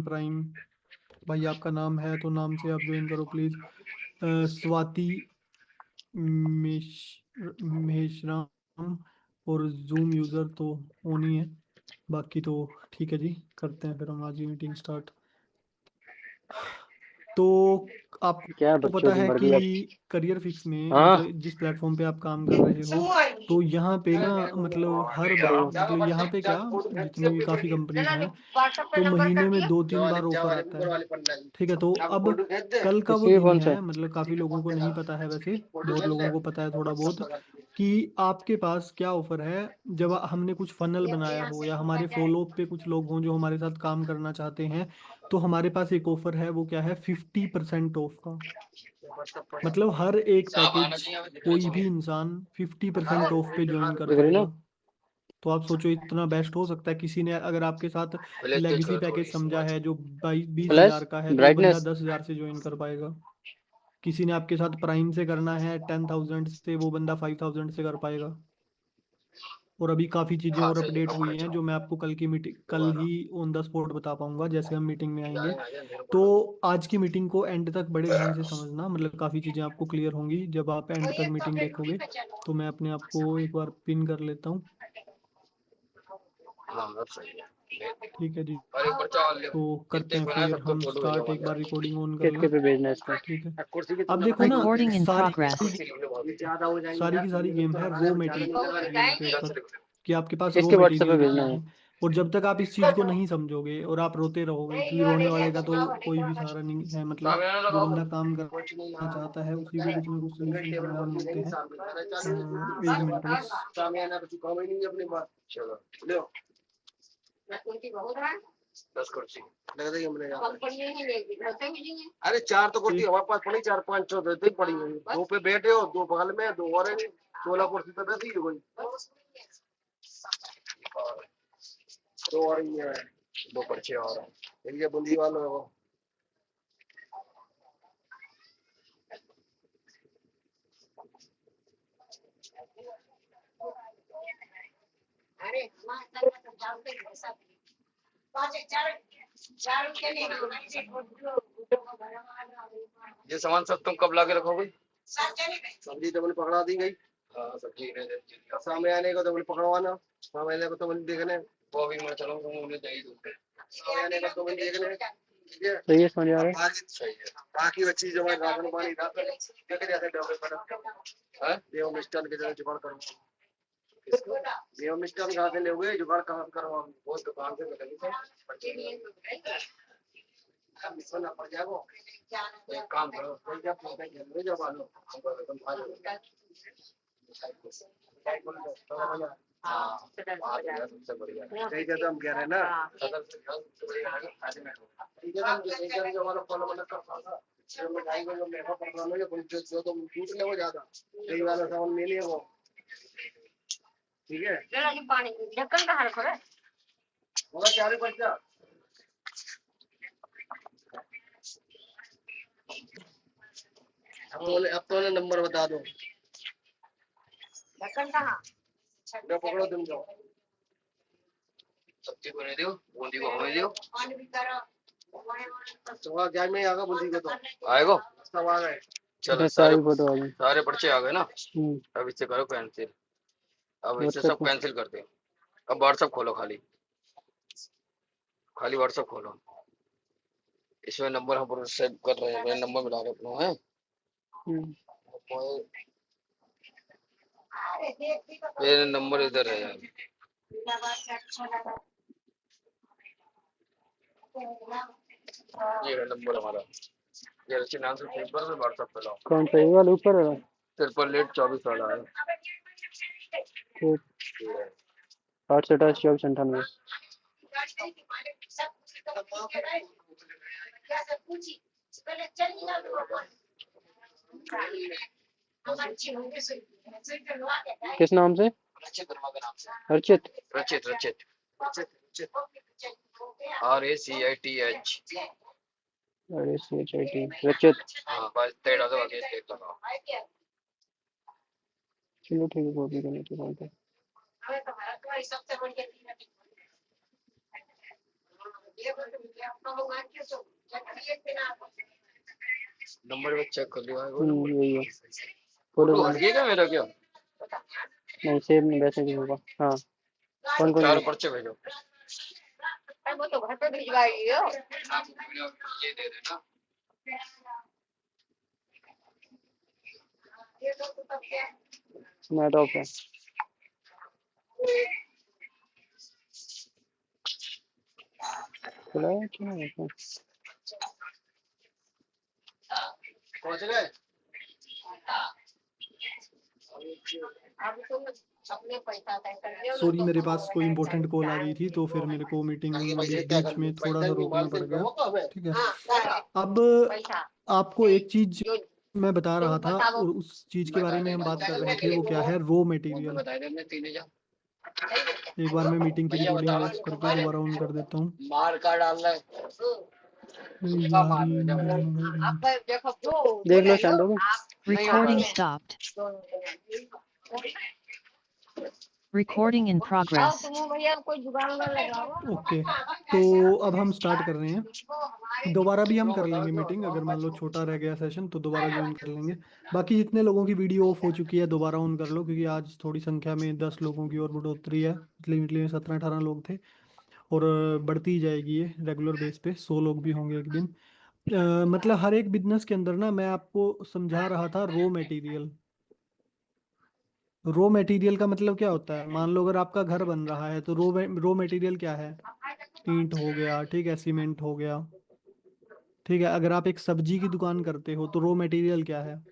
Prime. भाई आपका नाम है तो नाम से आप ज्वाइन करो प्लीज। स्वाति मेशराम। और जूम यूज़र तो ऑन ही है। बाकी तो ठीक है जी, करते हैं फिर हम आज की मीटिंग स्टार्ट। तो क्या आपको बच्चों पता तुम है भर कि दिया। करियर फिक्स में हाँ मतलब जिस प्लेटफॉर्म पे आप काम कर रहे हो, तो यहाँ पे ना मतलब मतलब यहाँ पे क्या, जितनी भी काफ़ी कंपनीज हैं, तो महीने में 2-3 बार ऑफर आता है। ठीक है, तो अब कल का वो इसमें दिन कौन सा है, है? मतलब काफ़ी लोगों को नहीं पता है, वैसे बहुत लोगों को पता है थोड़ा बहुत, कि आपके पास क्या ऑफर है। जब हमने कुछ फनल बनाया हो या हमारे फॉलो पे कुछ लोग हों जो हमारे साथ काम करना चाहते हैं, तो हमारे पास एक ऑफर है। वो क्या है? 50% ऑफ का। मतलब हर एक पैकेज कोई भी इंसान 50% ऑफ पे ज्वाइन कर देख रही ना? पाएगा। तो आप सोचो, इतना बेस्ट हो सकता है? किसी ने अगर आपके साथ लेगेसी पैकेज समझा है जो 22-20 हजार फ्लैश का है, तो वो बंदा ब्राइटनेस। 10 हजार से ज्वाइन कर पाएगा। किसी ने आपके साथ प्राइम से करना है 10,000 से, वो बंदा 5,000 से कर पाएगा। और अभी काफ़ी चीज़ें और अपडेट हुई हैं जो मैं आपको कल की मीटिंग, कल ही ऑन द स्पॉट बता पाऊंगा जैसे हम मीटिंग में आएंगे। तो आज की मीटिंग को एंड तक बड़े ध्यान से समझना, मतलब काफ़ी चीज़ें आपको क्लियर होंगी जब आप एंड तक मीटिंग देखोगे। तो मैं अपने आप को एक बार पिन कर लेता हूँ। ठीक है जी, तो करते हैं फिर हम स्टार्ट। एक बार रिकॉर्डिंग ऑन कर किसके लो। पे भेजना है इसको? ठीक है, अब देखो ना, Recording in सारी progress. सारी की सारी गेम है रॉ मटेरियल के ऊपर, कि आपके पास रॉ किसके व्हाट्सएप पे मटेरियल भेजना कितना है? है। और जब तक आप इस चीज़ को नहीं समझोगे और आप रोते रहोगे, क्योंकि रोने वाले का तो कोई भी सहारा नहीं है, मतलब जो बंदा काम करना चाहता है उसी को कुछ ना कुछ सोल्यूशन समाधान मिलते हैं। एक मिनट बस। अरे चार तो कुर्सी एक हमारे पास पड़ी, 4-5 दो पड़ी हुई, दो पे बैठे हो, दो बगल में, दो और है, 16 कुर्सी तो वैसे ही हो गई, दो और ही है, दो पर्चे और हैं। ये बूंदी वालों है वो। ये सामान सब तुम कब ला के रखोगे? सब्जी तो मैंने पकड़ा दी गई। हाँ सब्जी सामने आने को तो मैंने पकड़वाना, सामने आने को तो मैंने देखने, वो अभी मैं चलूंगा, उन्हें दे दूंगा, सामने आने को तो मैंने देखने। ठीक है, सही है, समझ आ रहा है। सही है। बाकी वो चीज हमारे राशन पानी राशन देखे जाते डब्बे पर है, ये मिस्टर के जगह जुगाड़ करूंगा। ये मिस्टर कहाँ से ले हुए, जुगाड़ कहाँ से करवा, वो दुकान से मिलेगी। अब मिसना पड़ जाएगा। एक काम करो, कोई जब ले जाओ बालो, हमको तुम खा लो। हाँ, सबसे बढ़िया। ठीक है, तो हम कह रहे हैं ना, सबसे बढ़िया है खाने में। ठीक है, हम जो वाला फॉलो वाला कर पाएगा। जो मिठाई को जो मेवा पकड़ाना है, जो तुम छूट ले वो ज्यादा, यही वाला सामान ले लिए वो। ठीक है, जरा पानी ढक्कन कहाँ रखो रे, होगा 4 बच्चा। अब तो नंबर बता दो, ढक्कन कहाँ, जो पकड़ो तुम जाओ। सब्जी को नहीं दो, बूंदी को हमें दो। तो क्या में आएगा बूंदी को, तो आएगा सब आ गए। चलो सारी फोटो आ गई सारे पर्चे आ गए ना। अब इससे करो कैंसिल, अब इससे व्हाट्सएप सब पे। कैंसिल कर दो। अब व्हाट्सएप खोलो, खाली खाली व्हाट्सएप खोलो। इसमें नंबर हम सेव कर रहे हैं, नंबर मिला रहे अपना है। मेरा नंबर इधर है यार, ये है नंबर हमारा। ये रची नाम से पेपर में व्हाट्सएप पे लाओ। कौन सा, ये वाला ऊपर वाला? ट्रिपल 8 24 वाला है। 828 24 98। किस नाम से? रचित वर्मा के नाम से। अर्चित। रचित रचित RACITH। रचित। हाँ बस तेरा तो आगे देख लगाओ। चलो ठीक है, कॉपी करने के बाद नंबर में चेक कर लिया है यही है। फोटो फोटो हट गया क्या मेरा क्या नहीं, सेव नहीं वैसे भी होगा। हाँ, कौन कौन 4 है? पर्चे भेजो वो तो घर पे भिजवाइए। ये दे देना नेट ऑफ है। खुला है क्या? पहुंच गए अब तुम अपने पैसा तय कर दियो ना सॉरी, तो मेरे हम पास कोई इंपॉर्टेंट कॉल आ गई थी तो फिर मेरे को मीटिंग अभी पैसे क्या बीच में करना थोड़ा पैसा सा भी रोकना मालते पड़ गया। हो हमें ठीक है। हाँ क्या है अब पैसा आपको एक चीज जो मैं बता रहा तुम था बताओ और उस चीज के बारे बता में हम बात कर रहे देंगे थे, वो क्या है, रॉ फोन पे मटेरियल। बता देंगे 3000 एक बार मैं मीटिंग की भैया रिकॉर्डिंग बता ऑफ करके दोबारा ऑन कर देता हूँ। मार का डालना है नहीं उसका यार, मार ये भेजा इंडियन मोबाइल आप में देखो जो देख लो शांडो में। Recording stopped. Recording in progress. तुम भैया कोई जुगाड़ ना लगाओ। ओके, तो अब हम स्टार्ट कर रहे हैं। दोबारा भी हम कर लेंगे मीटिंग, अगर मान लो छोटा रह गया सेशन तो दोबारा ज्वाइन कर लेंगे। बाकी जितने लोगों की वीडियो ऑफ हो चुकी है दोबारा ऑन कर लो, क्योंकि आज थोड़ी संख्या में 10 लोगों की और बढ़ोतरी है। इटली में 17-18 लोग थे और बढ़ती ही जाएगी ये रेगुलर बेस पे, 100 लोग भी होंगे एक दिन। मतलब हर एक बिजनेस के अंदर ना, मैं आपको समझा रहा था रॉ मटेरियल। रॉ मटेरियल का मतलब क्या होता है, मान लो अगर आपका घर बन रहा है तो रॉ मटेरियल क्या है, ईंट हो गया, ठीक है, सीमेंट हो गया, ठीक है। अगर आप एक सब्जी की दुकान करते हो तो रॉ मटेरियल क्या है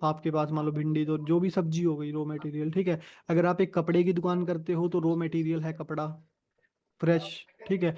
आपके पास, मान लो भिंडी, तो जो भी सब्जी हो गई रॉ मटेरियल, ठीक है। अगर आप एक कपड़े की दुकान करते हो तो रॉ मटेरियल है कपड़ा, फ्रेश, ठीक है।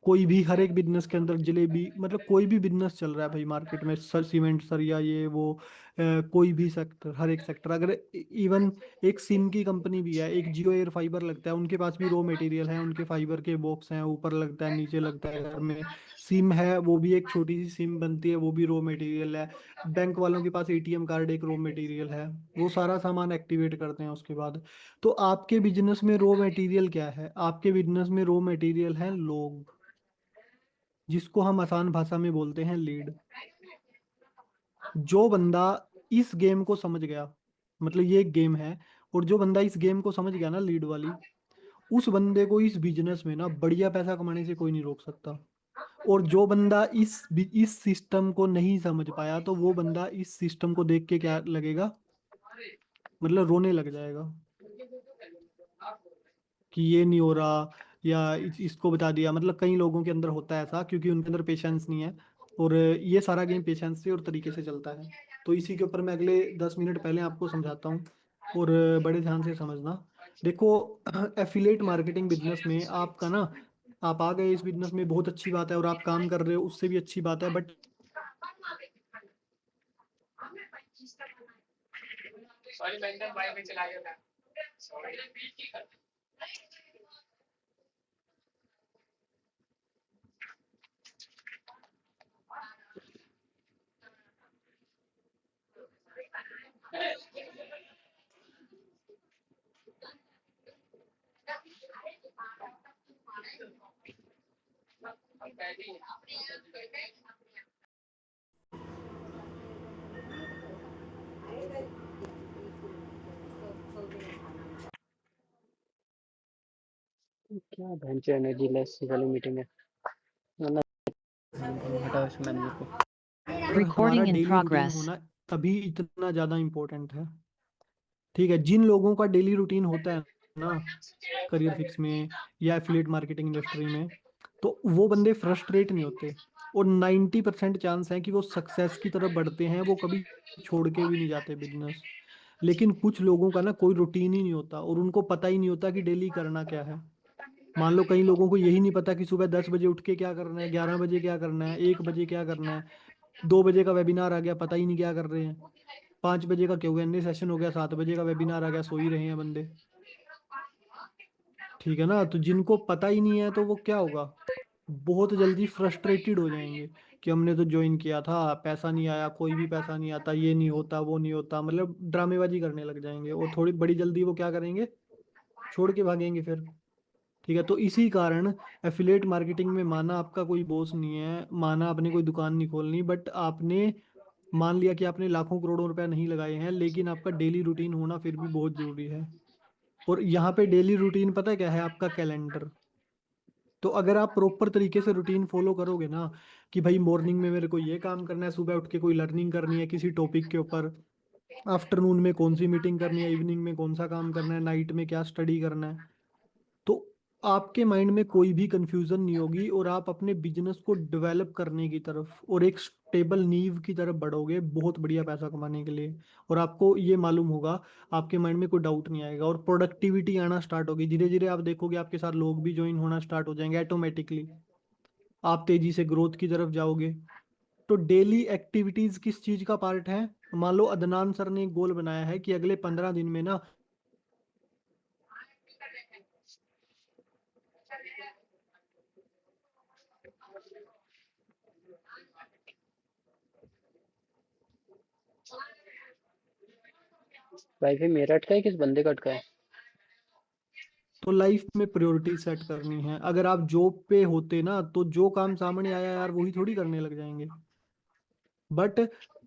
कोई भी हर एक बिजनेस के अंदर, जलेबी, मतलब कोई भी बिजनेस चल रहा है भाई मार्केट में, सर सीमेंट सरिया ये वो, कोई भी सेक्टर, हर एक सेक्टर, अगर इवन एक सिम की कंपनी भी है, एक जियो एयर फाइबर लगता है, उनके पास भी रॉ मटेरियल है, उनके फाइबर के बॉक्स हैं, ऊपर लगता है नीचे लगता है घर में। सिम है, वो भी एक छोटी सी सिम बनती है, वो भी रॉ मटेरियल है। बैंक वालों के पास एटीएम कार्ड एक रॉ मटेरियल है, वो सारा सामान एक्टिवेट करते हैं उसके बाद। तो आपके बिजनेस में रॉ मटेरियल क्या है, आपके बिजनेस में रॉ मटेरियल है लोग, जिसको हम आसान भाषा में बोलते हैं लीड। जो बंदा इस गेम को समझ गया, मतलब ये एक गेम है, और जो बंदा इस गेम को समझ गया ना, लीड वाली, उस बंदे को इस बिजनेस में ना बढ़िया पैसा कमाने से कोई नहीं रोक सकता। और जो बंदा इस सिस्टम को नहीं समझ पाया तो वो बंदा इस सिस्टम को देख के क्या लगेगा, मतलब रोने लग जाएगा कि ये नहीं हो रहा, या इसको बता दिया। मतलब कई लोगों के अंदर होता है ऐसा, क्योंकि उनके अंदर पेशेंस नहीं है, और ये सारा गेम पेशेंस से और तरीके से चलता है। तो इसी के ऊपर मैं अगले 10 मिनट पहले आपको समझाता हूँ, और बड़े ध्यान से समझना। देखो, एफिलेट मार्केटिंग बिजनेस में आपका ना, आप आ गए इस बिजनेस में, बहुत अच्छी बात है, और आप काम कर रहे हो उससे भी अच्छी बात है, बट सॉरी बंदर भाई में चला गया था। क्या भैंस एनर्जी लेस वाली मीटिंग है, वरना हटाओ इस मैनेजर को। हमारा Recording in daily routine progress. होना तभी इतना ज़्यादा इम्पोर्टेंट है। ठीक है, जिन लोगों का डेली रूटीन होता है ना, करियर फिक्स में या एफिलिएट मार्केटिंग इंडस्ट्री में, तो वो बंदे फ्रस्ट्रेट नहीं होते, और 90% चांस है कि वो सक्सेस की तरफ बढ़ते हैं, वो कभी छोड़ के भी नहीं जाते बिजनेस। लेकिन कुछ लोगों का ना कोई रूटीन ही नहीं होता, और उनको पता ही नहीं होता कि डेली करना क्या है। मान लो कई लोगों को यही नहीं पता कि सुबह 10 बजे उठ के क्या करना है, 11 बजे क्या करना है, 1 बजे क्या करना है, 2 बजे का वेबिनार आ गया, पता ही नहीं क्या कर रहे हैं, 5 बजे का Q&A सेशन हो गया, 7 बजे का वेबिनार आ गया, सो ही रहे हैं बंदे। ठीक है ना, तो जिनको पता ही नहीं है तो वो क्या होगा, बहुत जल्दी फ्रस्ट्रेटेड हो जाएंगे कि हमने तो ज्वाइन किया था, पैसा नहीं आया, कोई भी पैसा नहीं आता, ये नहीं होता, वो नहीं होता, मतलब ड्रामेबाजी करने लग जाएंगे, और थोड़ी बड़ी जल्दी वो क्या करेंगे, छोड़ के भागेंगे फिर। ठीक है, तो इसी कारण एफिलेट मार्केटिंग में माना आपका कोई बॉस नहीं है, माना आपने कोई दुकान नहीं खोलनी, बट आपने मान लिया कि आपने लाखों करोड़ों रुपए नहीं लगाए हैं, लेकिन आपका डेली रूटीन होना फिर भी बहुत जरूरी है। और यहाँ पे डेली रूटीन पता है क्या है? आपका कैलेंडर। तो अगर आप प्रॉपर तरीके से रूटीन फॉलो करोगे ना, कि भाई मॉर्निंग में मेरे को ये काम करना है, सुबह उठ के कोई लर्निंग करनी है किसी टॉपिक के ऊपर, आफ्टरनून में कौन सी मीटिंग करनी है, इवनिंग में कौन सा काम करना है, नाइट में क्या स्टडी करना है, तो आपके माइंड में कोई भी कंफ्यूजन नहीं होगी और आप अपने बिजनेस को डेवलप करने की तरफ और एक स्टेबल नींव की तरफ बढ़ोगे, बहुत बढ़िया पैसा कमाने के लिए। और आपको ये मालूम होगा, आपके माइंड में कोई डाउट नहीं आएगा और प्रोडक्टिविटी आना स्टार्ट होगी। धीरे धीरे आप देखोगे आपके साथ लोग भी ज्वाइन होना स्टार्ट हो जाएंगे ऑटोमेटिकली, आप तेजी से ग्रोथ की तरफ जाओगे। तो डेली एक्टिविटीज किस चीज का पार्ट है? मान लो अदनान सर ने एक गोल बनाया है कि अगले 15 दिन में ना वाईफाई मेरा अटका है किस बंदे का अटका है? तो लाइफ में प्रायोरिटी सेट करनी है। अगर आप जॉब पे होते ना, तो जो काम सामने आया यार वही थोड़ी करने लग जाएंगे। बट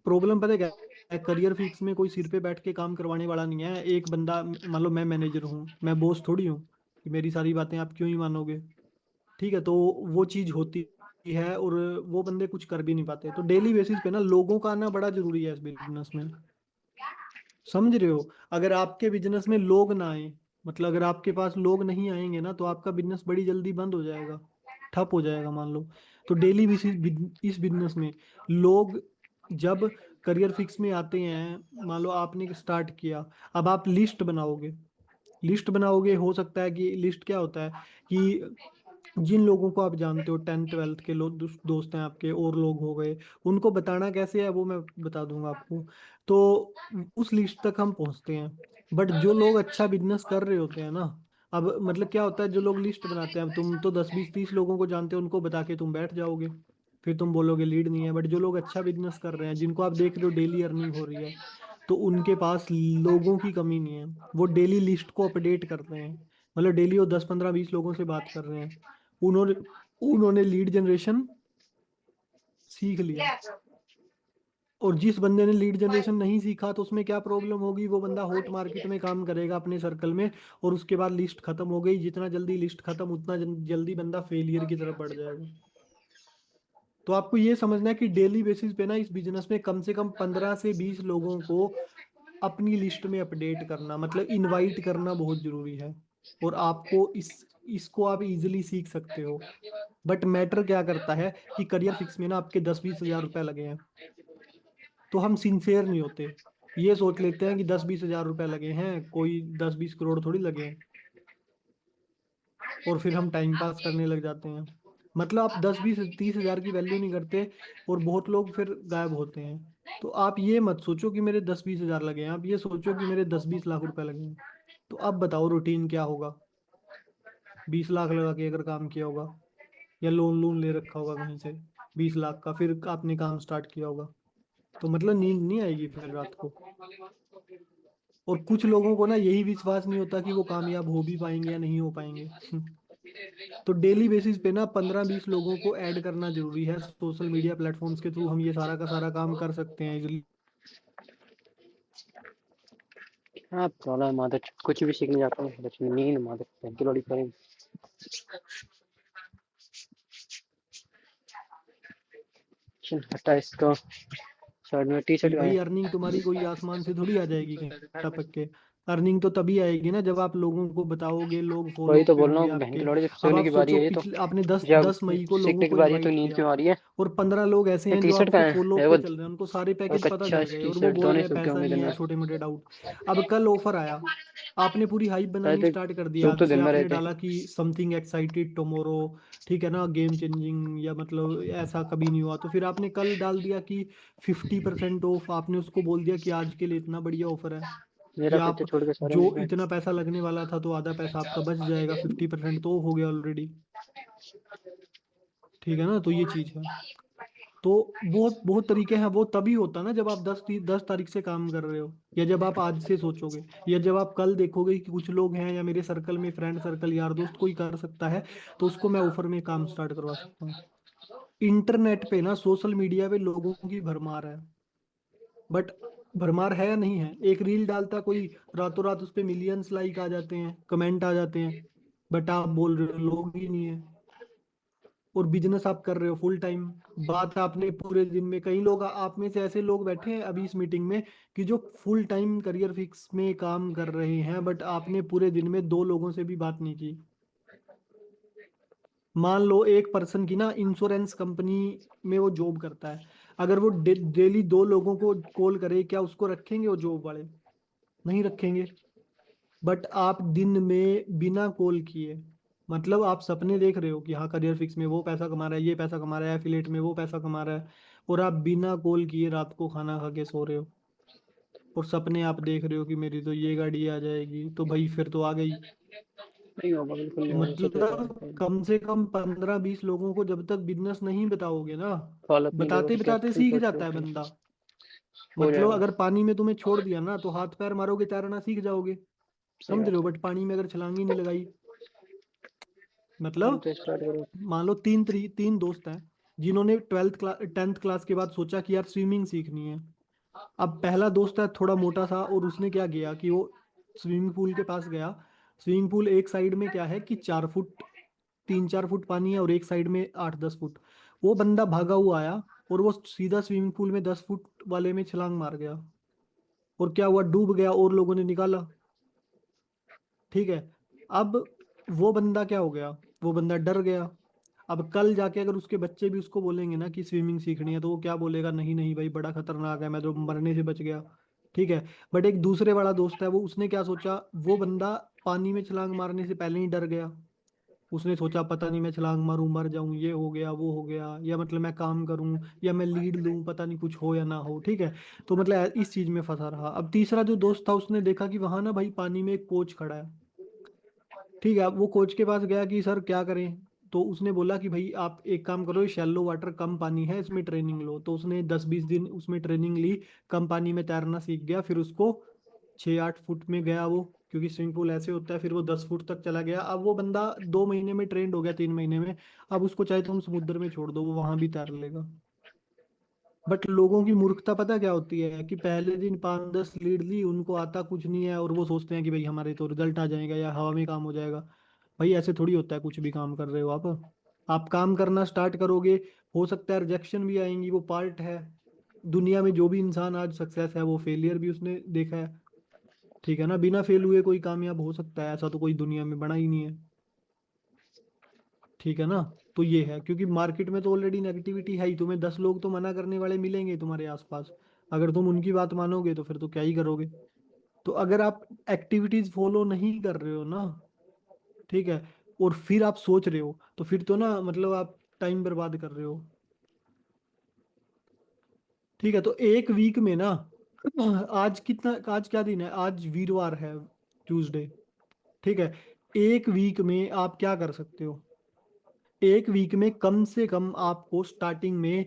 प्रॉब्लम पता है क्या है? करियर फिक्स में कोई सिर पे बैठ के काम करवाने वाला नहीं है। एक बंदा, मान लो मैं मैनेजर हूँ, मैं बॉस थोड़ी हूँ कि मेरी सारी बातें आप क्यों ही मानोगे। ठीक है, तो वो चीज होती है और वो बंदे कुछ कर भी नहीं पाते। तो डेली बेसिस पे ना लोगों का आना बड़ा जरूरी है इस बिजनेस में, समझ रहे हो? अगर आपके बिजनेस में लोग ना आए, मतलब अगर आपके पास लोग नहीं आएंगे ना, तो आपका बिजनेस बड़ी जल्दी बंद हो जाएगा, ठप हो जाएगा मान लो। तो डेली बेसिस इस बिजनेस में लोग जब करियर फिक्स में आते हैं, मान लो आपने स्टार्ट किया, अब आप लिस्ट बनाओगे। लिस्ट बनाओगे, हो सकता है कि लिस्ट क्या होता है कि जिन लोगों को आप जानते हो, 10th 12th के लोग दोस्त हैं आपके, और लोग हो गए, उनको बताना कैसे है वो मैं बता दूंगा आपको। तो उस लिस्ट तक हम पहुंचते हैं। बट जो लोग अच्छा बिजनेस कर रहे होते हैं ना, अब मतलब क्या होता है, जो लोग लिस्ट बनाते हैं, अब तुम तो 10 20 30 लोगों को जानते हो, उनको बता के तुम बैठ जाओगे, फिर तुम बोलोगे लीड नहीं है। बट जो लोग अच्छा बिजनेस कर रहे हैं, जिनको आप देख रहे हो डेली अर्निंग हो रही है, तो उनके पास लोगों की कमी नहीं है। वो डेली लिस्ट को अपडेट करते हैं, मतलब डेली वो 10 15 20 लोगों से बात कर रहे हैं। उन्होंने उन्होंने लीड जनरेशन सीख लिया। और जिस बंदे ने लीड जनरेशन नहीं सीखा, तो उसमें क्या प्रॉब्लम होगी? वो बंदा हॉट मार्केट में काम करेगा अपने सर्कल में, और उसके बाद लिस्ट खत्म हो गई। जितना जल्दी लिस्ट खत्म, उतना जल्दी बंदा फेलियर की तरफ बढ़ जाएगा। तो आपको ये समझना है कि डेली बेसिस पे ना इस बिजनेस में कम से कम 15 से 20 लोगों को अपनी लिस्ट में अपडेट करना, मतलब इनवाइट करना बहुत जरूरी है। और आपको इसको आप इजीली सीख सकते हो। बट मैटर क्या करता है कि करियर फिक्स में ना आपके 10 20 हज़ार रुपए लगे हैं, तो हम सिंसियर नहीं होते। ये सोच लेते हैं कि 10 20 हज़ार रुपए लगे हैं, कोई 10 20 करोड़ थोड़ी लगे हैं, और फिर हम टाइम पास करने लग जाते हैं। मतलब आप 10 20 30 हज़ार की वैल्यू नहीं करते, और बहुत लोग फिर गायब होते हैं। तो आप ये मत सोचो कि मेरे 10 20 हज़ार लगे हैं, आप ये सोचो कि मेरे 10 20 लाख रुपए लगे हैं। तो अब बताओ रूटीन क्या होगा? 20 लाख लगा के अगर काम किया होगा, या लोन लोन ले रखा होगा कहीं से 20 लाख का, फिर आपने काम स्टार्ट किया होगा, तो मतलब नींद नहीं आएगी फिर रात को। और कुछ लोगों को ना यही विश्वास नहीं होता कि वो कामयाब हो भी पाएंगे या नहीं हो पाएंगे। तो डेली बेसिस पे ना 15 20 लोगों को ऐड करना जरूरी है। सोशल मीडिया प्लेटफॉर्म्स के थ्रू हम ये सारा का सारा काम कर सकते हैं इजिली। हाँ प्रॉब्लम मादर कुछ भी सीखने जाता हूँ बस नींद मादर थैंक यू लॉरी करें। चल हटा इसको साइड में टी कि शर्ट का भाई है। अर्निंग तुम्हारी कोई आसमान से थोड़ी आ जाएगी कहीं टपक के। अर्निंग तो तभी आएगी ना जब आप लोगों को बताओगे, लोग वही फॉलो तो पे बोल रहा होंगे हूँ बहन की आपके। लौड़ी जब अब सोने आप की बारी सोचो, है ये तो पिछले आपने दस जब 10 मई को लोगों सीखने की को बारी है तो इनवाइट नींद किया, क्यों आ रही है? और 15 लोग ऐसे ये हैं टी जो शर्ट आपके कहाँ है? फॉलो ये पे वो चल रहे हैं, उनको सारे पैकेज पता कच्चा चल गए, टी और वो शर्ट बोल दोनों रहे हैं सूखे पैसा होंगे नहीं दिन है, में। छोटे मोटे डाउट। अब कल ऑफर आया, आपने पूरी हाइप बनानी शायद स्टार्ट कर दिया, सूख आज तो से दिन में आपने रहते। डाला कि समथिंग एक्साइटेड टुमारो, ठीक है ना, गेम चेंजिंग, या मतलब ऐसा कभी नहीं हुआ। तो फिर आपने कल डाल दिया कि 50% ऑफ, आपने उसको बोल दिया कि आज के लिए इतना बढ़िया ऑफर है कि मेरा आप पीछे छोड़ के सारे जो मिल गए। इतना पैसा लगने वाला था, तो आधा पैसा आपका बच जाएगा, 50% तो हो गया ऑलरेडी। ठीक है ना, तो ये चीज है। तो बहुत बहुत तरीके हैं। वो तभी होता ना जब आप 10 तारीख से काम कर रहे हो, या जब आप आज से सोचोगे, या जब आप कल देखोगे कि कुछ लोग हैं, या मेरे सर्कल में फ्रेंड सर्कल यार दोस्त कोई कर सकता है, तो उसको मैं ऑफर में काम स्टार्ट करवा सकता हूँ। इंटरनेट पे ना, सोशल मीडिया पे लोगों की भरमार है, बट भरमार है या नहीं है? एक रील डालता कोई, रातों रात उस पे मिलियंस लाइक आ जाते हैं, कमेंट आ जाते हैं, बट आप बोल रहे हो लोग ही नहीं है। और बिजनेस आप कर रहे हो फुल टाइम। बात आपने पूरे दिन में, कई लोग आप में से ऐसे लोग बैठे हैं अभी इस मीटिंग में कि जो फुल टाइम करियर फिक्स में काम कर रहे हैं, बट आपने पूरे दिन में 2 लोगों से भी बात नहीं की। मान लो एक पर्सन की ना इंश्योरेंस कंपनी में वो जॉब करता है, अगर वो डेली 2 लोगों को कॉल करे, क्या उसको रखेंगे वो जॉब वाले? नहीं रखेंगे। बट आप दिन में बिना कॉल किए, मतलब आप सपने देख रहे हो कि हाँ करियर फिक्स में वो पैसा कमा रहा है, ये पैसा कमा रहा है, एफिलेट में वो पैसा कमा रहा है, और आप बिना कॉल किए रात को खाना खा के सो रहे हो, और सपने आप देख रहे हो कि मेरी तो ये गाड़ी आ जाएगी, तो भाई फिर तो आ गई। नहीं होगा, बिल्कुल नहीं होगा, ऐसे तो हो मतलब सकता ही नहीं। कम से कम 15-20 लोगों को जब तक बिजनेस नहीं बताओगे ना, फॉलोअप नहीं बताते करोगे, बताते ट्रू सीख ट्रू ट्रू जाता है ट्रू, बंदा। हो मतलब जाएगा। अगर पानी में तुम्हें छोड़ दिया ना, तो हाथ पैर मारोगे, तैरना सीख जाओगे, सही समझ रहे बात हो? है। बट पानी में अगर छलांग ही नहीं लगाई, तुम मतलब तो स्टार्ट करो। मान लो तीन दोस्त हैं जिन्होंने 10th क्लास के बाद सोचा कि यार स्विमिंग सीखनी है। अब पहला दोस्त है थोड़ा मोटा सा, और उसने क्या किया कि वो स्विमिंग पूल के पास गया। स्विमिंग पूल एक साइड में क्या है कि 4 फुट, 3-4 फुट पानी है, और एक साइड में 8-10 फुट। वो बंदा भागा हुआ आया, और वो सीधा स्विमिंग पूल में 10 फुट वाले में छलांग मार गया, और क्या हुआ, डूब गया, और लोगों ने निकाला। ठीक है। अब वो बंदा क्या हो गया, वो बंदा डर गया। अब कल जाके अगर उसके बच्चे भी उसको बोलेंगे ना कि स्विमिंग सीखनी है, तो वो क्या बोलेगा, नहीं नहीं भाई बड़ा खतरनाक है, मैं तो मरने से बच गया। ठीक है। बट एक दूसरे वाला दोस्त है, वो उसने क्या सोचा, वो बंदा पानी में छलांग मारने से पहले ही डर गया। उसने सोचा पता नहीं मैं छलांग मारूं मर जाऊं, ये हो गया वो हो गया, या मतलब मैं काम करूं या मैं लीड लूं, पता नहीं कुछ हो या ना हो। ठीक है। तो मतलब इस चीज में फंसा रहा। अब तीसरा जो दोस्त था, उसने देखा कि वहां ना भाई पानी में एक कोच खड़ा है। ठीक है। अब वो कोच के पास गया कि सर क्या करें, तो उसने बोला कि भाई आप एक काम करो, शैलो वाटर कम पानी है, इसमें ट्रेनिंग लो। तो उसने 10-20 दिन उसमें ट्रेनिंग ली, कम पानी में तैरना सीख गया। फिर उसको 6-8 फुट में गया वो, क्योंकि स्विमिंग पूल ऐसे होता है, फिर वो 10 फुट तक चला गया। अब वो बंदा 2 महीने में ट्रेंड हो गया, 3 महीने में। अब उसको चाहे तुम समुद्र में छोड़ दो, वो वहां भी तैर लेगा। बट लोगों की मूर्खता पता क्या होती है कि पहले दिन 5-10 लीड ली, उनको आता कुछ नहीं है, और वो सोचते हैं कि भाई हमारे तो रिजल्ट आ जाएगा या हवा में काम हो जाएगा। भाई ऐसे थोड़ी होता है, कुछ भी काम कर रहे हो आप काम करना स्टार्ट करोगे, हो सकता है रिजेक्शन भी आएंगी, वो पार्ट है। दुनिया में जो भी इंसान आज सक्सेस है, वो फेलियर भी उसने देखा है। ठीक है ना? बिना फेल हुए कोई कामयाब हो सकता है? ऐसा तो कोई दुनिया में बना ही नहीं है। ठीक है ना? तो ये है, क्योंकि मार्केट में तो ऑलरेडी नेगेटिविटी है ही, तुम्हें 10 लोग तो मना करने वाले मिलेंगे तुम्हारे आसपास। अगर तुम उनकी बात मानोगे तो फिर तो क्या ही करोगे। तो अगर आप एक्टिविटीज फॉलो नहीं कर रहे हो ना, ठीक है, और फिर आप सोच रहे हो, तो फिर तो ना मतलब आप टाइम बर्बाद कर रहे हो। ठीक है। तो एक वीक में ना, आज क्या दिन है, आज वीरवार है, ट्यूसडे। ठीक है। एक वीक में आप क्या कर सकते हो? एक वीक में कम से कम आपको स्टार्टिंग में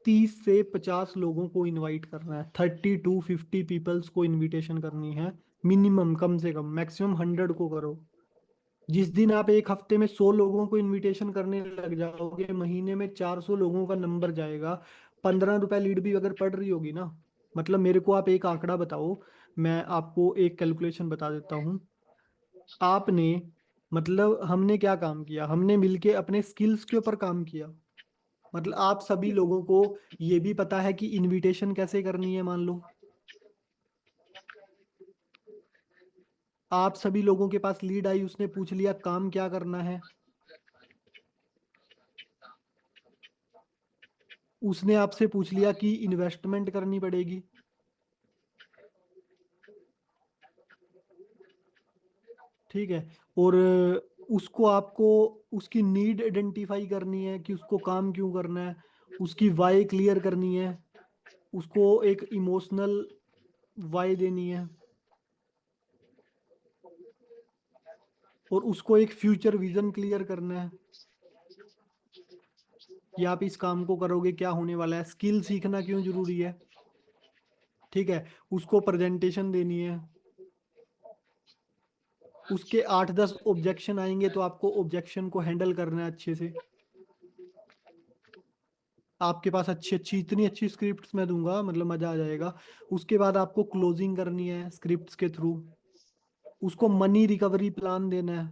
30 से 50 लोगों को इनवाइट करना है, 30 to 50 पीपल्स को इनविटेशन करनी है मिनिमम। कम से कम मैक्सिमम 100 को करो। जिस दिन आप एक हफ्ते में 100 लोगों को इनविटेशन करने लग जाओगे, महीने में 400 लोगों का नंबर जाएगा। 15 रुपए लीड भी अगर पड़ रही होगी ना, मतलब मेरे को आप एक आंकड़ा बताओ, मैं आपको एक कैलकुलेशन बता देता हूँ। आपने, मतलब हमने क्या काम किया, हमने मिलके अपने स्किल्स के ऊपर काम किया। मतलब आप सभी लोगों को ये भी पता है कि इनविटेशन कैसे करनी है। मान लो आप सभी लोगों के पास लीड आई, उसने पूछ लिया काम क्या करना है, उसने आपसे पूछ लिया कि इन्वेस्टमेंट करनी पड़ेगी। ठीक है। और उसको आपको उसकी नीड आइडेंटिफाई करनी है कि उसको काम क्यों करना है, उसकी वाई क्लियर करनी है, उसको एक इमोशनल वाई देनी है, और उसको एक फ्यूचर विजन क्लियर करना है। कि आप इस काम को करोगे क्या होने वाला है, स्किल सीखना क्यों जरूरी है, ठीक है, उसको प्रेजेंटेशन देनी है, उसके 8-10 ऑब्जेक्शन आएंगे तो आपको ऑब्जेक्शन को हैंडल करना है अच्छे से। आपके पास अच्छी अच्छी इतनी अच्छी स्क्रिप्ट्स मैं दूंगा, मतलब मजा आ जाएगा। उसके बाद आपको क्लोजिंग करनी है स्क्रिप्ट्स के थ्रू, उसको मनी रिकवरी प्लान देना है,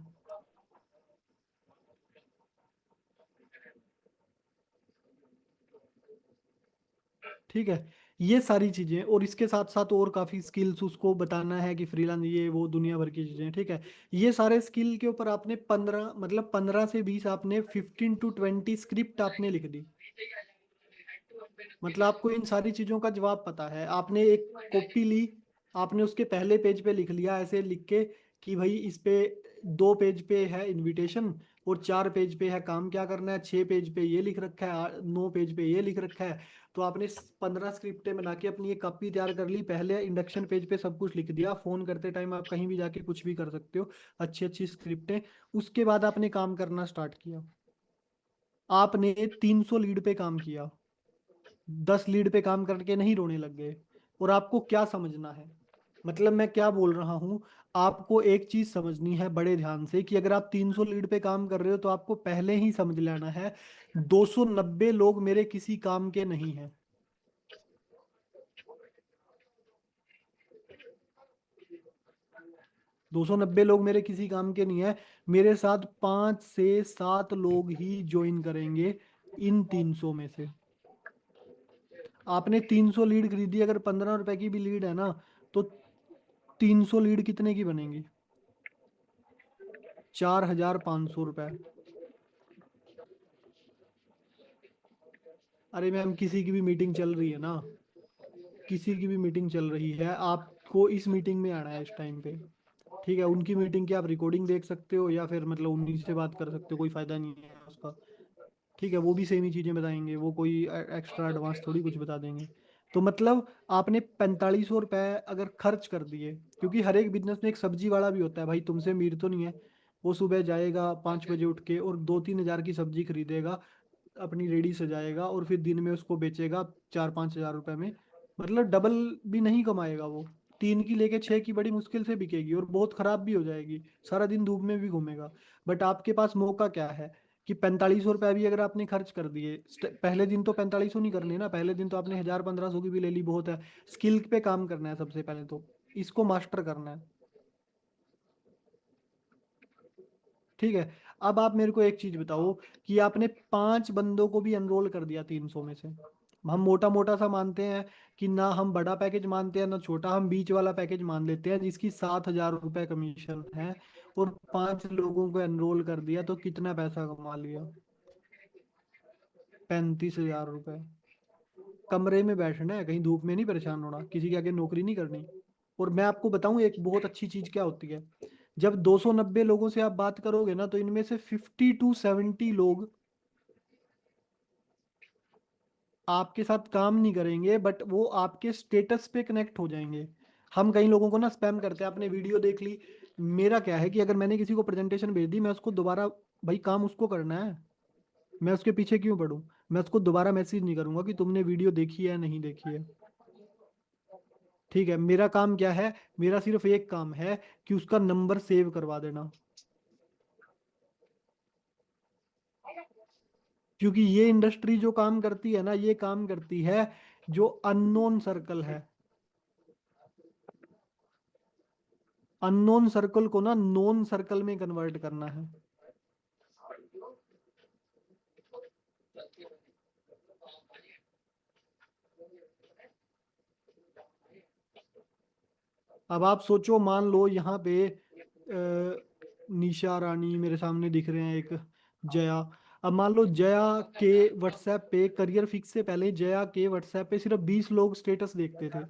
ठीक है। ये सारी चीजें, और इसके साथ साथ और काफी स्किल्स उसको बताना है कि फ्रीलांस ये वो दुनिया भर की चीजें, ठीक है। ये सारे स्किल के ऊपर आपने 15, मतलब 15 से 20, आपने 15 to 20 स्क्रिप्ट आपने लिख दी। मतलब आपको इन सारी चीजों का जवाब पता है। आपने एक कॉपी ली, आपने उसके पहले पेज पे लिख लिया ऐसे लिख के कि भाई इस पे 2 पेज पे है इनविटेशन, और 4 पेज पे है काम क्या करना है, 6 पेज पे ये लिख रखा है, 9 पेज पे ये लिख रखा है। तो आपने 15 स्क्रिप्टें बना के अपनी एक कॉपी तैयार कर ली। पहले इंडक्शन पेज पे सब कुछ लिख दिया, फोन करते टाइम आप कहीं भी जाके कुछ भी कर सकते हो, अच्छी अच्छी स्क्रिप्टें। उसके बाद आपने काम करना स्टार्ट किया, आपने 300 लीड पे काम किया, 10 लीड पे काम करके नहीं रोने लग गए। और आपको क्या समझना है, मतलब मैं क्या बोल रहा हूँ, आपको एक चीज समझनी है बड़े ध्यान से, कि अगर आप 300 लीड पे काम कर रहे हो तो आपको पहले ही समझ लेना है 290 लोग मेरे किसी काम के नहीं हैं। 290 लोग मेरे किसी काम के नहीं है। मेरे साथ 5 से 7 लोग ही ज्वाइन करेंगे इन 300 में से। आपने 300 लीड खरीदी, अगर 15 रुपए की भी लीड है ना, तो 300 लीड कितने की बनेंगी, 4,500 रुपए। अरे मैम, किसी की भी मीटिंग चल रही है ना, किसी की भी मीटिंग चल रही है, आपको इस मीटिंग में आना है इस टाइम पे, ठीक है। उनकी मीटिंग की आप रिकॉर्डिंग देख सकते हो, या फिर मतलब उन्हीं से बात कर सकते हो, कोई फायदा नहीं है उसका, ठीक है। वो भी सेम ही चीजें बताएंगे, वो कोई एक्स्ट्रा एडवांस थोड़ी कुछ बता देंगे। तो मतलब आपने 4500 रुपए अगर खर्च कर दिए, क्योंकि हर एक बिजनेस में एक सब्जी वाला भी होता है भाई, तुमसे अमीर तो नहीं है। वो सुबह जाएगा 5 बजे उठ के और 2-3 हजार की सब्जी खरीदेगा, अपनी रेडी सजाएगा, और फिर दिन में उसको बेचेगा 4-5 हजार रुपए में। मतलब डबल भी नहीं कमाएगा वो, 3 की लेके 6 की बड़ी मुश्किल से बिकेगी, और बहुत खराब भी हो जाएगी, सारा दिन धूप में भी घूमेगा। बट आपके पास मौका क्या है कि 4500 रुपये भी अगर आपने खर्च कर दिए, पहले दिन तो 4500 नहीं करनी ना, पहले दिन तो आपने 1000-1500 की भी ले ली, बहुत है। स्किल पे काम करना है सबसे पहले, तो इसको मास्टर करना है, ठीक है। अब आप मेरे को एक चीज बताओ कि आपने 5 बंदों को भी एनरोल कर दिया 300 में से। हम मोटा मोटा सा मानते हैं कि ना हम बड़ा पैकेज मानते हैं ना छोटा, हम बीच वाला पैकेज मान लेते हैं जिसकी 7,000 रुपये कमीशन है, और 5 लोगों को एनरोल कर दिया, तो कितना पैसा कमा लिया, 35,000 रुपये। कमरे में बैठना है, कहीं धूप में नहीं परेशान होना, किसी के आगे नौकरी नहीं करनी। और मैं आपको बताऊं एक बहुत अच्छी चीज क्या होती है, जब 290 लोगों से आप बात करोगे ना, तो इनमें से 50 to 70 लोग आपके साथ काम नहीं करेंगे, बट वो आपके स्टेटस पे कनेक्ट हो जाएंगे। हम कई लोगों को ना स्पैम करते हैं, आपने वीडियो देख ली। मेरा क्या है कि अगर मैंने किसी को प्रेजेंटेशन भेज दी, मैं उसको दोबारा, भाई काम उसको करना है, मैं उसके पीछे क्यों पढूं। मैं उसको दोबारा मैसेज नहीं करूंगा कि तुमने वीडियो देखी है नहीं देखी है, ठीक है। मेरा काम क्या है, मेरा सिर्फ एक काम है कि उसका नंबर सेव करवा देना, क्योंकि ये इंडस्ट्री जो काम करती है ना, ये काम करती है जो अननोन सर्कल है। अननोन सर्कल को ना नोन सर्कल में कन्वर्ट करना है। अब आप सोचो, मान लो यहाँ पे निशा रानी मेरे सामने दिख रहे हैं, एक जया। अब मान लो जया के व्हाट्सएप पे, करियर फिक्स से पहले जया के व्हाट्सएप पे सिर्फ 20 लोग स्टेटस देखते थे।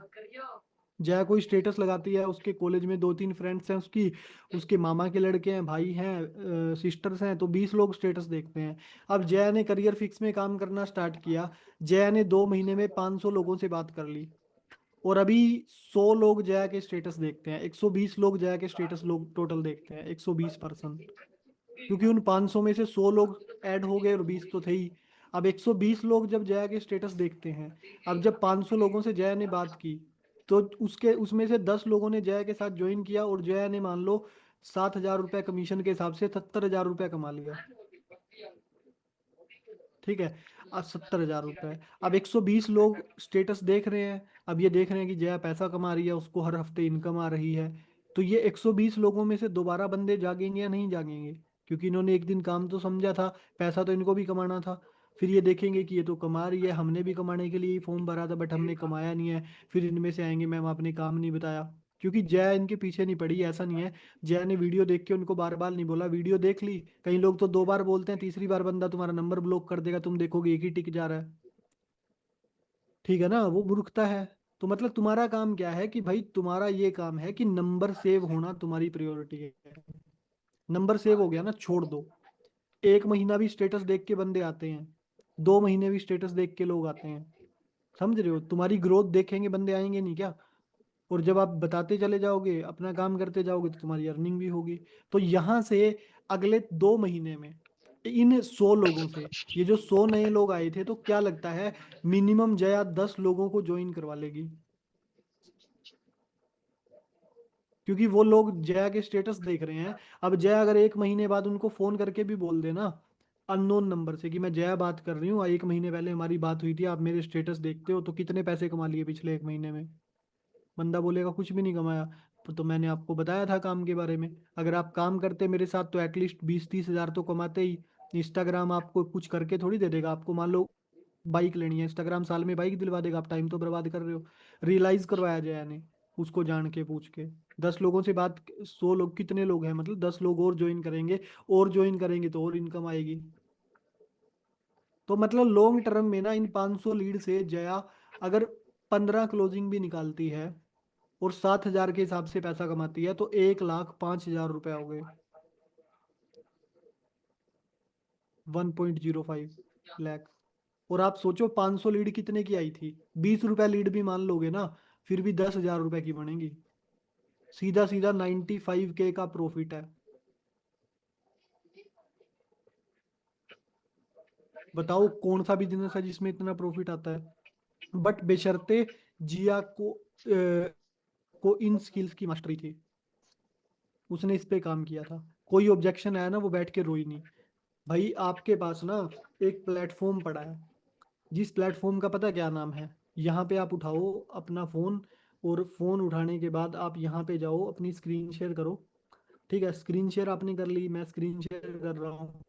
जया कोई स्टेटस लगाती है, उसके कॉलेज में 2-3 फ्रेंड्स हैं उसकी, उसके मामा के लड़के हैं, भाई हैं, सिस्टर्स हैं, तो 20 लोग स्टेटस देखते हैं। अब जया ने करियर फिक्स में काम करना स्टार्ट किया, जया ने 2 महीने में 500 लोगों से बात कर ली, और अभी 100 लोग जया के स्टेटस देखते हैं, 120 लोग जया के स्टेटस लोग टोटल देखते हैं, 120%। क्योंकि उन 500 में से 100 लोग ऐड हो गए और 20 तो थे ही। अब 120 लोग जब जया के स्टेटस देखते हैं, अब जब 500 लोगों से जया ने बात की, तो उसमें से 10 लोगों ने जया के साथ ज्वाइन किया, और जया ने मान लो 7,000 रुपये कमीशन के हिसाब से 70,000 रुपये कमा लिया। ठीक है, अब 70,000 रुपये, अब 120 लोग स्टेटस देख रहे हैं, अब ये देख रहे हैं कि जया पैसा कमा रही है, उसको हर हफ्ते इनकम आ रही है। तो ये 120 लोगों में से दोबारा बंदे जागेंगे या नहीं जागेंगे? क्योंकि इन्होंने एक दिन काम तो समझा था, पैसा तो इनको भी कमाना था। फिर ये देखेंगे कि ये तो कमा रही है, हमने भी कमाने के लिए ही फॉर्म भरा था बट हमने कमाया नहीं है। फिर इनमें से आएंगे, मैम आपने काम नहीं बताया। क्योंकि जया इनके पीछे नहीं पड़ी, ऐसा नहीं है। जया ने वीडियो देख के उनको बार बार नहीं बोला, वीडियो देख ली, कई लोग तो 2 बार बोलते हैं, तीसरी बार बंदा तुम्हारा नंबर ब्लॉक कर देगा, तुम देखोगे एक ही टिक जा रहा है। ठीक है ना, वो मूर्खता है। तो मतलब तुम्हारा काम क्या है कि भाई तुम्हारा ये काम है कि नंबर सेव होना तुम्हारी प्रायोरिटी है। नंबर सेव हो गया ना, छोड़ दो। 1 महीना भी स्टेटस देख के बंदे आते हैं, 2 महीने भी स्टेटस देख के लोग आते हैं। समझ रहे हो, तुम्हारी ग्रोथ देखेंगे बंदे, आएंगे नहीं क्या? और जब आप बताते चले जाओगे, अपना काम करते जाओगे, तो तुम्हारी अर्निंग भी होगी। तो यहाँ से अगले 2 महीने में इन 100 लोगों से, ये जो 100 नए लोग आए थे, तो क्या लगता है मिनिमम जया 10 लोगों को ज्वाइन करवा लेगी? क्योंकि वो लोग जया के स्टेटस देख रहे हैं। अब जया अगर 1 महीने बाद उनको फोन करके भी बोल देना अननोन नंबर से कि मैं जया बात कर रही हूँ, 1 महीने पहले हमारी बात हुई थी, आप मेरे स्टेटस देखते हो, तो कितने पैसे कमा लिए पिछले 1 महीने में? बंदा बोलेगा कुछ भी नहीं कमाया। तो मैंने आपको बताया था काम के बारे में, अगर आप काम करते मेरे साथ तो एटलीस्ट 20-30 हज़ार तो कमाते ही। इंस्टाग्राम आपको कुछ करके थोड़ी दे देगा। आपको मान लो बाइक लेनी है, इंस्टाग्राम साल में बाइक दिलवा देगा, आप टाइम तो बर्बाद कर रहे हो। रियलाइज करवाया जया ने, उसको जान के पूछ के 10 लोगों से बात, 100 लोग कितने लोग हैं, मतलब 10 लोग और ज्वाइन करेंगे, और ज्वाइन करेंगे तो और इनकम आएगी। तो मतलब लॉन्ग टर्म में ना इन 500 लीड से जया अगर 15 क्लोजिंग भी निकालती है और 7,000 के हिसाब से पैसा कमाती है, तो 1,05,000 रुपये हो गए, 1.05 लाख। और आप सोचो 500 लीड कितने की आई थी, 20 रुपए लीड भी मान लोगे ना, फिर भी 10,000 रुपए की बनेगी। सीधा सीधा 95K का प्रॉफिट है। बताओ कौन सा बिजनेस है जिसमें इतना प्रॉफिट आता है? बट बेशर्ते जिया को इन स्किल्स की मास्टरी थी, उसने इस पे काम किया था। कोई ऑब्जेक्शन आया ना, वो बैठ के रोई नहीं। भाई आपके पास ना एक प्लेटफॉर्म पड़ा है, जिस प्लेटफॉर्म का पता क्या नाम है? यहाँ पे आप उठाओ अपना फ़ोन, और फ़ोन उठाने के बाद आप यहाँ पे जाओ, अपनी स्क्रीन शेयर करो। ठीक है, स्क्रीन शेयर आपने कर ली, मैं स्क्रीन शेयर कर रहा हूँ।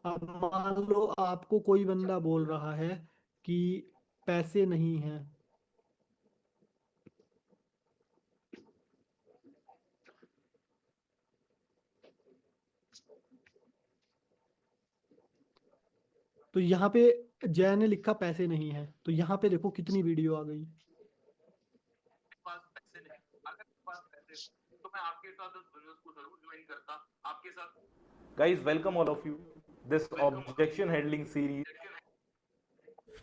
अब मान लो आपको कोई बंदा बोल रहा है कि पैसे नहीं हैं, तो यहाँ पे जय ने लिखा पैसे नहीं है, तो यहाँ पे देखो कितनी वीडियो आ गई। पास पैसे नहीं, अगर पास पैसे तो मैं आपके साथ इस बिजनेस को जरूर ज्वाइन करता, आपके साथ। Guys, welcome all of you. This objection handling series.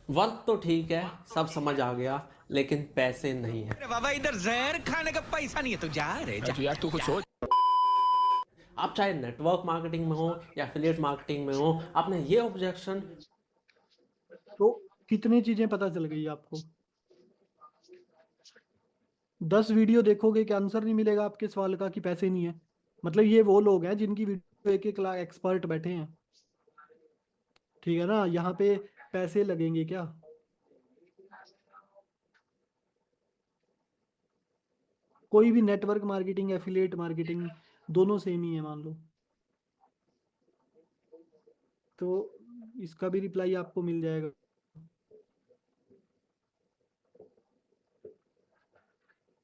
Work तो ठीक है, सब समझ आ गया, लेकिन पैसे नहीं है। बाबा इधर जहर खाने का पैसा नहीं है, तो जा रे जा। यार तू कुछ सोच। आप चाहे नेटवर्क मार्केटिंग में हो या एफिलिएट मार्केटिंग में हो, आपने ये ऑब्जेक्शन, तो कितनी चीजें पता चल गई आपको? 10 वीडियो देखोगे कि आंसर नहीं मिलेगा आपके सवाल का कि पैसे नहीं है? मतलब ये वो लोग हैं जिनकी वीडियो एक एक लाख एक्सपर्ट बैठे हैं। ठीक है ना, यहाँ पे पैसे लगेंगे क्या? कोई भी नेटवर्क मार्केटिंग, एफिलिएट मार्केटिंग, दोनों सेम ही है मान लो। तो इसका भी रिप्लाई आपको मिल जाएगा।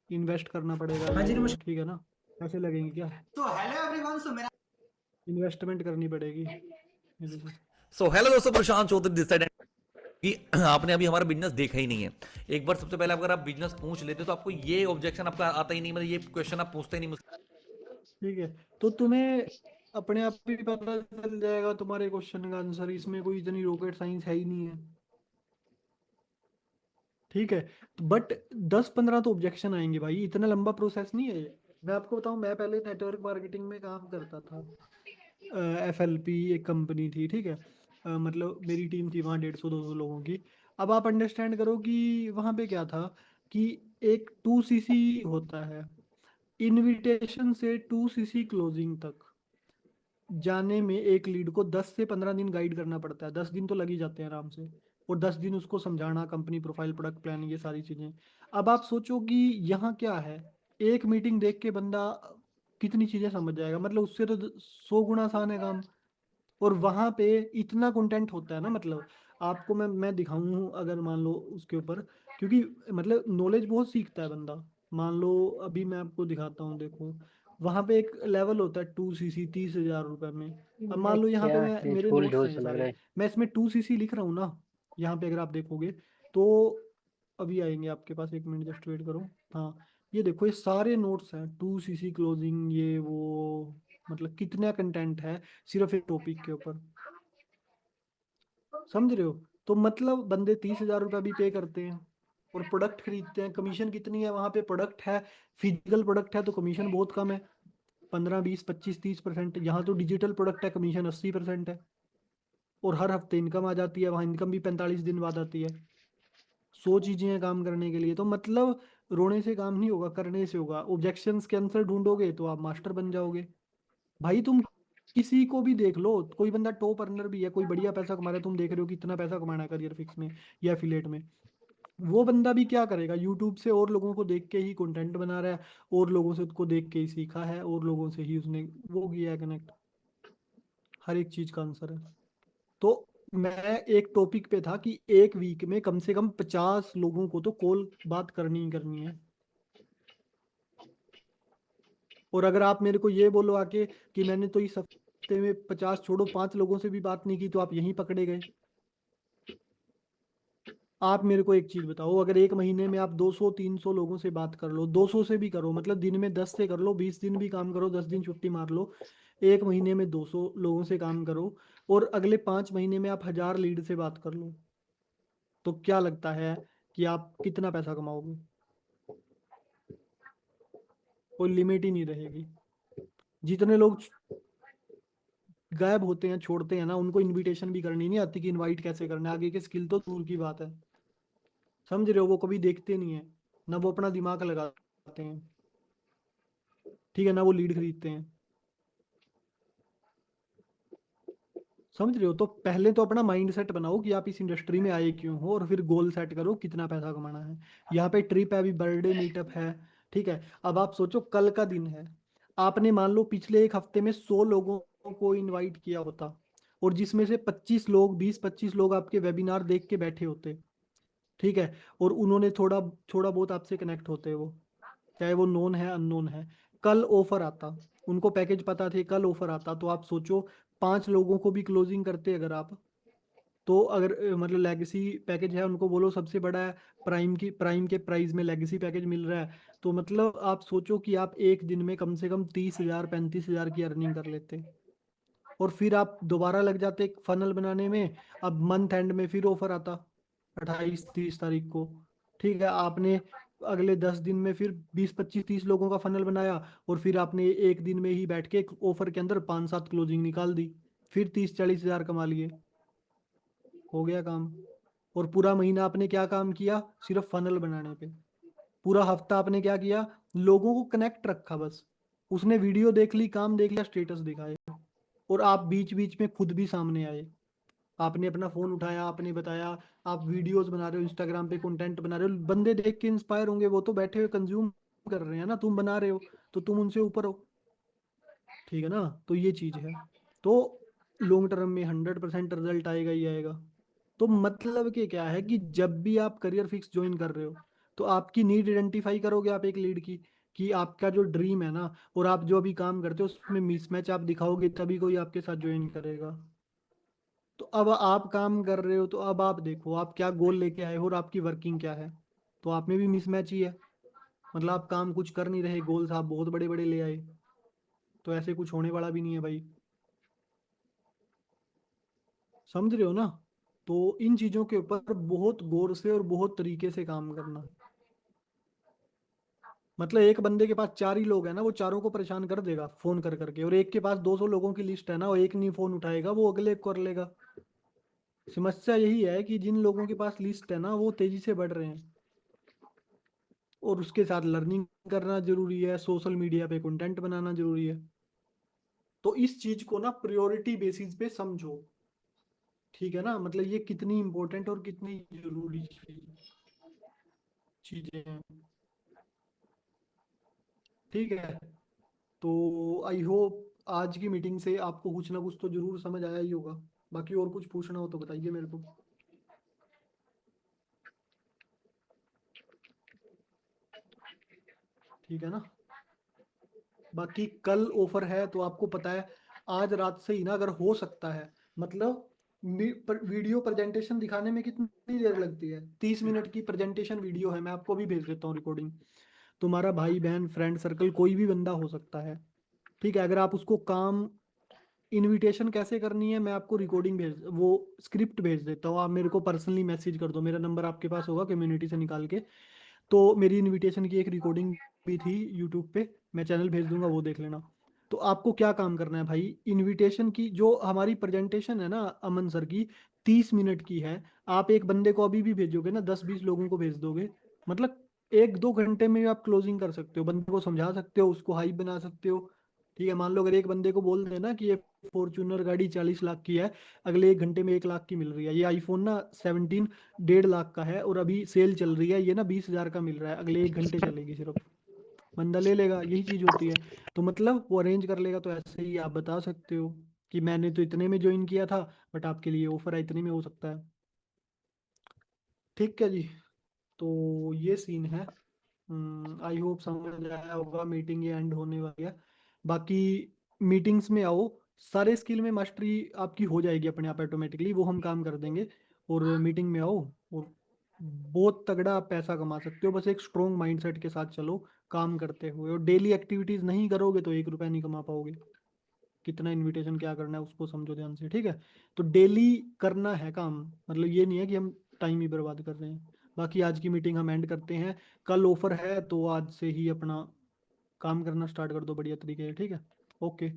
इन्वेस्ट करना पड़ेगा। हाँ जी, नमस्कार। ठीक है ना, पैसे लगेंगे क्या? तो हेलो एवरीवन, सो मेरा इन्वेस्टमेंट करनी पड़ेगी। ये देखो। सो हेलो दोस्तों, प्रशांत चौधरी दिस साइड। कि आपने अभी हमारा बिजनेस देखा ही नहीं है। एक बार सबसे पहले अगर आप बिजनेस पूछ लेते तो आपको ये ऑब्जेक्शन आपका आता ही नहीं, मतलब ये क्वेश्चन आप पूछते ही नहीं मुझसे। ठीक है, तो तुम्हें अपने आप भी पता चल जाएगा तुम्हारे क्वेश्चन का आंसर, इसमें कोई इतनी रॉकेट साइंस है ही नहीं है। ठीक है, बट 10-15 तो ऑब्जेक्शन आएंगे भाई, इतना लंबा प्रोसेस नहीं है ये। मैं आपको बताऊं, मैं पहले नेटवर्क मार्केटिंग में काम करता था, FLP एक कंपनी थी। ठीक है, मतलब मेरी टीम थी वहाँ 150-200 लोगों की। अब आप अंडरस्टैंड करो कि वहाँ पे क्या था कि एक 2 सीसी होता है, इनविटेशन से 2 सीसी क्लोजिंग तक जाने में एक लीड को 10 से 15 दिन गाइड करना पड़ता है। 10 दिन तो लग ही जाते हैं आराम से, और 10 दिन उसको समझाना, कंपनी प्रोफाइल, प्रोडक्ट प्लान, ये सारी चीज़ें। अब आप सोचो कि यहाँ क्या है, एक मीटिंग देख के बंदा कितनी चीज़ें समझ जाएगा, मतलब उससे तो 100 गुना आसान है काम। और वहाँ पे इतना कंटेंट होता है ना, मतलब आपको मैं दिखाऊं अगर मान लो उसके ऊपर, क्योंकि मतलब नॉलेज बहुत सीखता है बंदा। मान लो अभी मैं आपको दिखाता हूँ, देखो वहाँ पे एक लेवल होता है 2 सीसी 30,000 रुपये में। अब ये मान लो यहाँ पे क्या मैं, है, मेरे झोल नोट्स झोल हैं ये सा लग रहा सारे, है। मैं इसमें 2 सीसी लिख रहा हूँ ना, यहाँ पे अगर आप देखोगे तो अभी आएंगे आपके पास, 1 मिनट जस्ट वेट करो। हाँ, ये देखो ये सारे नोट्स हैं, 2 सीसी क्लोजिंग, ये वो, मतलब कितना कंटेंट है सिर्फ एक टॉपिक के ऊपर, समझ रहे हो? तो मतलब बंदे 30,000 रुपये भी पे करते हैं और प्रोडक्ट खरीदते हैं। कमीशन कितनी है वहाँ पे? प्रोडक्ट है, फिजिकल प्रोडक्ट है तो कमीशन बहुत कम है, 15, 20, 25, 30%। यहाँ तो डिजिटल प्रोडक्ट है, कमीशन 80% है। और हर हफ्ते इनकम आ जाती है, वहाँ इनकम भी 45 दिन बाद आती है। 100 चीजें हैं काम करने के लिए। तो मतलब रोने से काम नहीं होगा, करने से होगा। ऑब्जेक्शंस के आंसर ढूंढोगे तो आप मास्टर बन जाओगे। भाई तुम किसी को भी देख लो, कोई बंदा टॉप अर्नर भी है, कोई बढ़िया पैसा कमा रहा है, तुम देख रहे हो कि इतना पैसा कमाना है करियर फिक्स में या एफिलेट में, वो बंदा भी क्या करेगा? यूट्यूब से और लोगों को देख के ही कंटेंट बना रहा है, और लोगों से उसको देख के ही सीखा है, और लोगों से ही उसने वो किया है कनेक्ट। हर एक चीज का आंसर है। तो मैं एक टॉपिक पे था कि एक वीक में कम से कम 50 लोगों को तो कॉल बात करनी ही करनी है। और अगर आप मेरे को ये बोलो आके कि मैंने तो इस हफ्ते में 50 छोड़ो 5 लोगों से भी बात नहीं की, तो आप यहीं पकड़े गए। आप मेरे को एक चीज बताओ, अगर एक महीने में आप 200-300 लोगों से बात कर लो, 200 से भी करो, मतलब दिन में 10 से कर लो, 20 दिन भी काम करो, 10 दिन छुट्टी मार लो, एक महीने में 200 लोगों से काम करो, और अगले 5 महीने में आप 1000 लीड से बात कर लो, तो क्या लगता है कि आप कितना पैसा कमाओगे? कोई लिमिट ही नहीं रहेगी। जितने लोग गायब होते हैं, छोड़ते हैं ना, उनको इनविटेशन भी करनी नहीं आती कि इनवाइट कैसे करना है, आगे की स्किल तो दूर की बात है। समझ रहे हो? वो कभी देखते नहीं है, ना वो अपना दिमाग लगाते हैं, ठीक है, ना वो लीड खरीदते हैं। समझ रहे हो? तो पहले तो अपना माइंड सेट बनाओ कि आप इस इंडस्ट्री में आए क्यों हो, और फिर गोल सेट करो कितना पैसा कमाना है। यहाँ पे ट्रिप है, अभी बर्थडे मीटअप है, ठीक है। अब आप सोचो कल का दिन है, आपने मान लो पिछले एक हफ्ते में 100 लोगों को इनवाइट किया होता, और जिसमें से 25 लोग, 20-25 लोग आपके वेबिनार देख के बैठे होते, ठीक है, और उन्होंने थोड़ा थोड़ा बहुत आपसे कनेक्ट होते, वो चाहे वो नोन है अननोन है, कल ऑफर आता, उनको पैकेज पता थे, कल ऑफर आता, तो आप सोचो 5 लोगों को भी क्लोजिंग करते अगर आप, तो अगर मतलब लेगेसी पैकेज है, उनको बोलो सबसे बड़ा है, प्राइम के प्राइस में लेगेसी पैकेज मिल रहा है, तो मतलब आप सोचो कि आप एक दिन में कम से कम 30,000 35,000 की अर्निंग कर लेते। और फिर आप दोबारा लग जाते एक फनल बनाने में। अब मंथ एंड में फिर ऑफर आता 28-30 तारीख को, ठीक है, आपने अगले 10 दिन में फिर 20-25-30 लोगों का फनल बनाया, और फिर आपने एक दिन में ही बैठ के एक ऑफर के अंदर 5-7 क्लोजिंग निकाल दी, फिर 30-40 हज़ार कमा लिए, हो गया काम। और पूरा महीना आपने क्या काम किया? सिर्फ फनल बनाने पे। पूरा हफ्ता आपने क्या किया? लोगों को कनेक्ट रखा बस, उसने वीडियो देख ली, काम देख लिया, स्टेटस दिखाए, और आप बीच बीच में खुद भी सामने आए, आपने अपना फोन उठाया, आपने बताया, आप वीडियोस बना रहे हो, इंस्टाग्राम पे कंटेंट बना रहे हो, बंदे देख के इंस्पायर होंगे, वो तो बैठे हुए कंज्यूम कर रहे हैं ना, तुम बना रहे हो तो तुम उनसे ऊपर हो, ठीक है ना? तो ये चीज है। तो लॉन्ग टर्म में 100% रिजल्ट आएगा ही आएगा। तो मतलब कि क्या है कि जब भी आप करियर फिक्स ज्वाइन कर रहे हो, तो आपकी नीड आइडेंटिफाई करोगे आप एक लीड की, कि आपका जो ड्रीम है ना, और आप जो अभी काम करते हो उसमें मिसमैच आप दिखाओगे, तभी कोई आपके साथ ज्वाइन करेगा। तो अब आप काम कर रहे हो, तो अब आप देखो आप क्या गोल लेके आए हो और आपकी वर्किंग क्या है। तो आप में भी मिसमैच ही है, मतलब आप काम कुछ कर नहीं रहे, गोल्स आप बहुत बड़े बड़े ले आए, तो ऐसे कुछ होने वाला भी नहीं है भाई। समझ रहे हो ना? तो इन चीजों के ऊपर बहुत गौर से और बहुत तरीके से काम करना। मतलब एक बंदे के पास 4 ही लोग है ना, वो चारों को परेशान कर देगा फोन कर करके, और एक के पास 200 लोगों की लिस्ट है ना, वो एक नहीं फोन उठाएगा, वो अगले को कर लेगा। समस्या यही है कि जिन लोगों के पास लिस्ट है ना वो तेजी से बढ़ रहे हैं, और उसके साथ लर्निंग करना जरूरी है, सोशल मीडिया पे कंटेंट बनाना जरूरी है। तो इस चीज को ना प्रायोरिटी बेसिस पे समझो, ठीक है ना, मतलब ये कितनी इंपॉर्टेंट और कितनी जरूरी चीजें हैं, ठीक है। तो आई होप आज की मीटिंग से आपको कुछ ना कुछ तो जरूर समझ आया ही होगा। बाकी और कुछ पूछना हो तो बताइए मेरे को। ठीक है ना, बाकी कल ऑफर है तो आपको पता है, आज रात से ही ना अगर हो सकता है, मतलब वीडियो प्रेजेंटेशन दिखाने में कितनी देर लगती है, 30 मिनट की प्रेजेंटेशन वीडियो है, मैं आपको भी भेज देता हूँ रिकॉर्डिंग। तुम्हारा भाई बहन फ्रेंड सर्कल कोई भी बंदा हो सकता है, ठीक है। अगर आप उसको काम, इनविटेशन कैसे करनी है मैं आपको रिकॉर्डिंग भेज, वो स्क्रिप्ट भेज देता हूँ, आप मेरे को पर्सनली मैसेज कर दो, मेरा नंबर आपके पास होगा कम्युनिटी से निकाल के। तो मेरी इनविटेशन की एक रिकॉर्डिंग भी थी यूट्यूब पे, मैं चैनल भेज दूंगा, वो देख लेना। तो आपको क्या काम करना है भाई, इनविटेशन की जो हमारी प्रेजेंटेशन है ना अमन सर की, 30 मिनट की है। आप एक बंदे को अभी भी भेजोगे ना, 10-20 लोगों को भेज दोगे, मतलब 1-2 घंटे में आप क्लोजिंग कर सकते हो, बंदे को समझा सकते हो, उसको हाइप बना सकते हो। ठीक है, मान लो अगर एक बंदे को बोल देना कि ये फॉर्च्यूनर गाड़ी 40 लाख की है, अगले 1 घंटे में 1 लाख की मिल रही है, ये आईफोन ना 17 1.5 लाख का है और अभी सेल चल रही है, ये ना 20,000 का मिल रहा है, अगले 1 घंटे चलेगी सिर्फ, बंदा ले लेगा, यही चीज होती है। तो मतलब वो अरेंज कर लेगा। तो ऐसे ही आप बता सकते हो कि मैंने तो इतने में ज्वाइन किया था, बट आपके लिए ऑफर है इतने में, हो सकता है। ठीक है जी, तो ये सीन है। आई होप समझ आया होगा, मीटिंग ये एंड होने वाली है। बाकी मीटिंग्स में आओ, सारे स्किल में मास्टरी आपकी हो जाएगी अपने आप ऑटोमेटिकली, वो हम काम कर देंगे। और मीटिंग में आओ, और बहुत तगड़ा आप पैसा कमा सकते हो, बस एक स्ट्रोंग माइंडसेट के साथ चलो काम करते हुए, और डेली एक्टिविटीज नहीं करोगे तो 1 रुपया नहीं कमा पाओगे। कितना इनविटेशन क्या करना है उसको समझो ध्यान से, ठीक है। तो डेली करना है काम, मतलब ये नहीं है कि हम टाइम ही बर्बाद कर रहे हैं। बाकी आज की मीटिंग हम एंड करते हैं, कल ऑफर है तो आज से ही अपना काम करना स्टार्ट कर दो बढ़िया तरीके से, ठीक है। ओके।